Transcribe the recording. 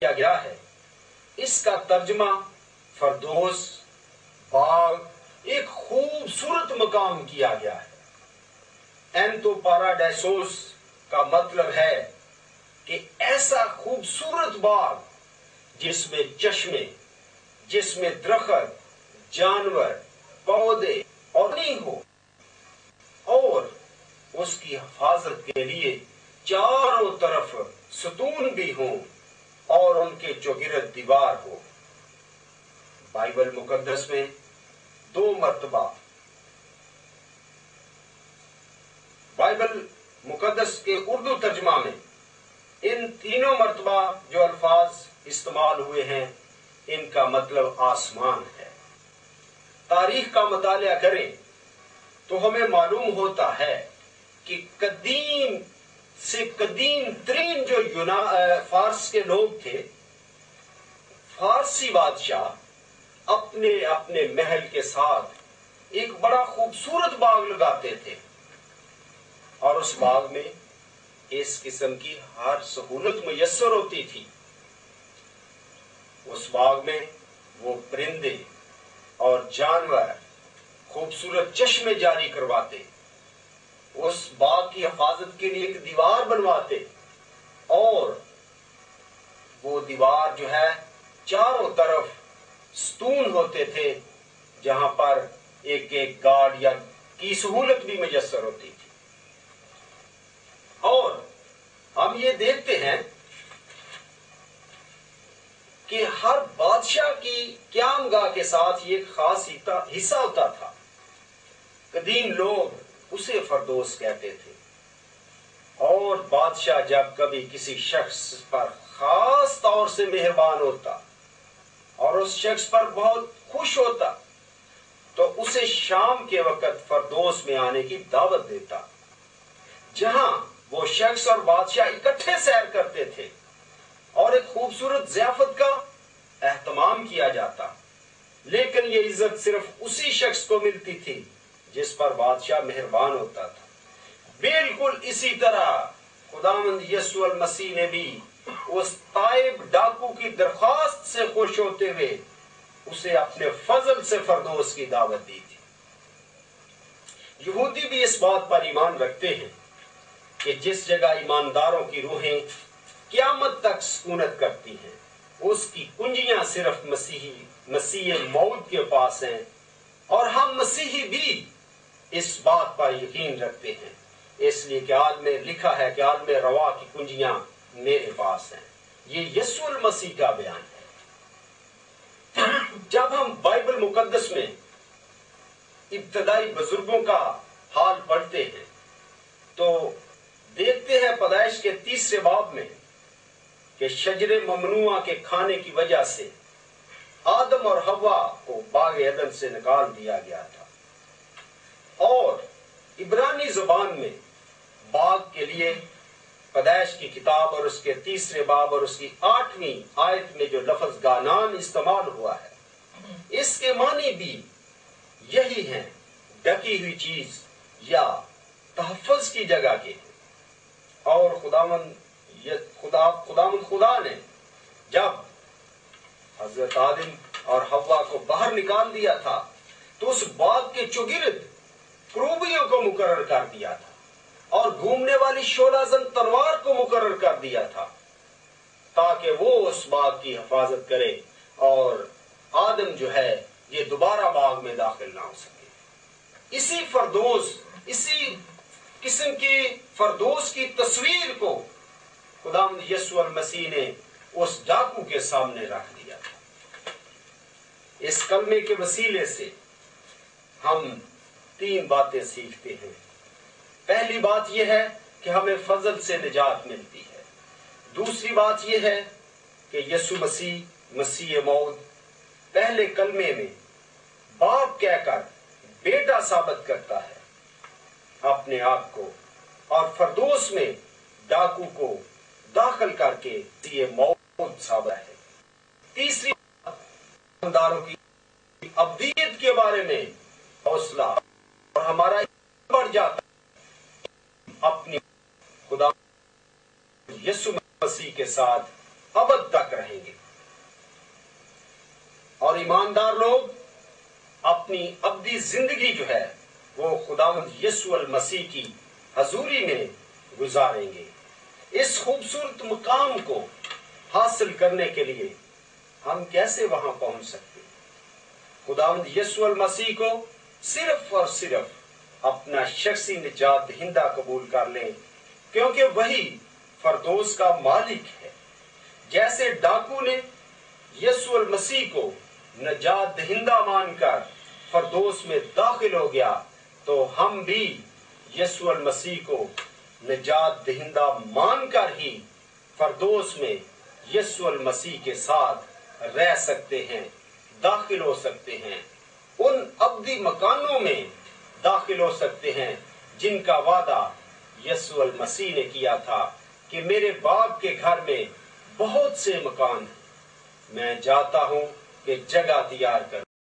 کیا گیا ہے، اس کا ترجمہ فردوس، باغ، ایک خوبصورت مقام کیا گیا ہے۔ اینتو پارادائسوس کا مطلب ہے کہ ایسا خوبصورت باغ جس میں چشمے، جس میں درخت، جانور، پودے اور نہیں ہو، اور اس کی حفاظت کے لیے چاروں طرف ستون بھی ہوں اور ان کے چوگرد دیوار ہو۔ بائبل مقدس میں 2 مرتبہ، بائبل مقدس کے اردو ترجمہ میں ان 3 مرتبہ جو الفاظ استعمال ہوئے ہیں، ان کا مطلب آسمان ہے۔ تاریخ کا مطالعہ کریں تو ہمیں معلوم ہوتا ہے کہ قدیم سے قدیم ترین جو فارس کے لوگ تھے، فارسی بادشاہ اپنے اپنے محل کے ساتھ ایک بڑا خوبصورت باغ لگاتے تھے، اور اس باغ میں اس قسم کی ہر سہولت میسر ہوتی تھی۔ اس باغ میں وہ پرندے اور جانور خوبصورت چشمے جاری کرواتے، اس باغ کی حفاظت کے لیے ایک دیوار بنواتے، اور وہ دیوار جو ہے چاروں طرف ستون ہوتے تھے جہاں پر ایک ایک گارڈ یا کی سہولت بھی میسر ہوتی تھی۔ اور ہم یہ دیکھتے ہیں کہ ہر بادشاہ کی قیامگاہ کے ساتھ یہ ایک خاص حصہ ہوتا تھا۔ قدیم لوگ اسے فردوس کہتے تھے، اور بادشاہ جب کبھی کسی شخص پر خاص طور سے مہربان ہوتا اور اس شخص پر بہت خوش ہوتا تو اسے شام کے وقت فردوس میں آنے کی دعوت دیتا، جہاں وہ شخص اور بادشاہ اکٹھے سیر کرتے تھے اور ایک خوبصورت ضیافت کا اہتمام کیا جاتا۔ لیکن یہ عزت صرف اسی شخص کو ملتی تھی جس پر بادشاہ مہربان ہوتا تھا۔ بالکل اسی طرح خداوند یسوع المسیح نے بھی اس تائب ڈاکو کی درخواست سے خوش ہوتے ہوئے اسے اپنے فضل سے فردوس کی دعوت دی تھی۔ یہودی بھی اس بات پر ایمان رکھتے ہیں کہ جس جگہ ایمانداروں کی روحیں قیامت تک سکونت کرتی ہیں، اس کی کنجیاں صرف مسیح موعود کے پاس ہیں، اور ہم مسیحی بھی اس بات پر یقین رکھتے ہیں، اس لیے کہ عالم میں لکھا ہے کہ عالم روا کی کنجیاں میرے پاس ہیں۔ یہ یسوع المسیح کا بیان ہے۔ جب ہم بائبل مقدس میں ابتدائی بزرگوں کا حال پڑھتے ہیں تو دیکھتے ہیں پیدائش کے 3 باب میں کہ شجر ممنوعہ کے کھانے کی وجہ سے آدم اور حوا کو باغ عدن سے نکال دیا گیا تھا، اور عبرانی زبان میں باغ کے لیے پیدائش کی کتاب اور اس کے 3 باب اور اس کی 8ویں آیت میں جو لفظ گانان استعمال ہوا ہے، اس کے معنی بھی یہی ہیں، ڈکی ہوئی چیز یا تحفظ کی جگہ کے۔ اور خدا نے جب حضرت آدم اور حوا کو باہر نکال دیا تھا تو اس باغ کے چوگرد کروبیوں کو مقرر کر دیا تھا، اور گھومنے والی شعلہ زن تلوار کو مقرر کر دیا تھا، تاکہ وہ اس باغ کی حفاظت کرے اور آدم جو ہے یہ دوبارہ باغ میں داخل نہ ہو سکے۔ اسی قسم کی فردوس کی تصویر کو خداوند یسوع المسیح نے اس ڈاکو کے سامنے رکھ دیا تھا۔ اس کلمے کے وسیلے سے ہم 3 باتیں سیکھتے ہیں۔ پہلی بات یہ ہے کہ ہمیں فضل سے نجات ملتی ہے۔ دوسری بات یہ ہے کہ یسوع مسیح موعود پہلے کلمے میں باپ کہہ کر بیٹا ثابت کرتا ہے اپنے آپ کو، اور فردوس میں ڈاکو کو داخل کر کے یہ موعود ثابت ہے۔ تیسری بات، ایمانداروں کی ابدیت کے بارے میں حوصلہ اور ہمارا بڑھ جاتا ہے، اپنی خدا یسوع مسیح کے ساتھ ابد تک رہیں۔ ایماندار لوگ اپنی ابدی زندگی جو ہے وہ خداوند یسوع المسیح کی حضوری میں گزاریں گے۔ اس خوبصورت مقام کو حاصل کرنے کے لیے ہم کیسے وہاں پہنچ سکتے ہیں؟ خداوند یسوع المسیح کو صرف اور صرف اپنا شخصی نجات دہندہ قبول کر لیں، کیونکہ وہی فردوس کا مالک ہے۔ جیسے ڈاکو نے یسوع المسیح کو نجات دہندہ مان کر فردوس میں داخل ہو گیا، تو ہم بھی یسوع المسیح کو نجات دہندہ مان کر ہی فردوس میں یسوع المسیح کے ساتھ رہ سکتے ہیں، داخل ہو سکتے ہیں، ان ابدی مکانوں میں داخل ہو سکتے ہیں جن کا وعدہ یسوع المسیح نے کیا تھا کہ میرے باپ کے گھر میں بہت سے مکان ہیں، میں جاتا ہوں کہ جگہ تیار کر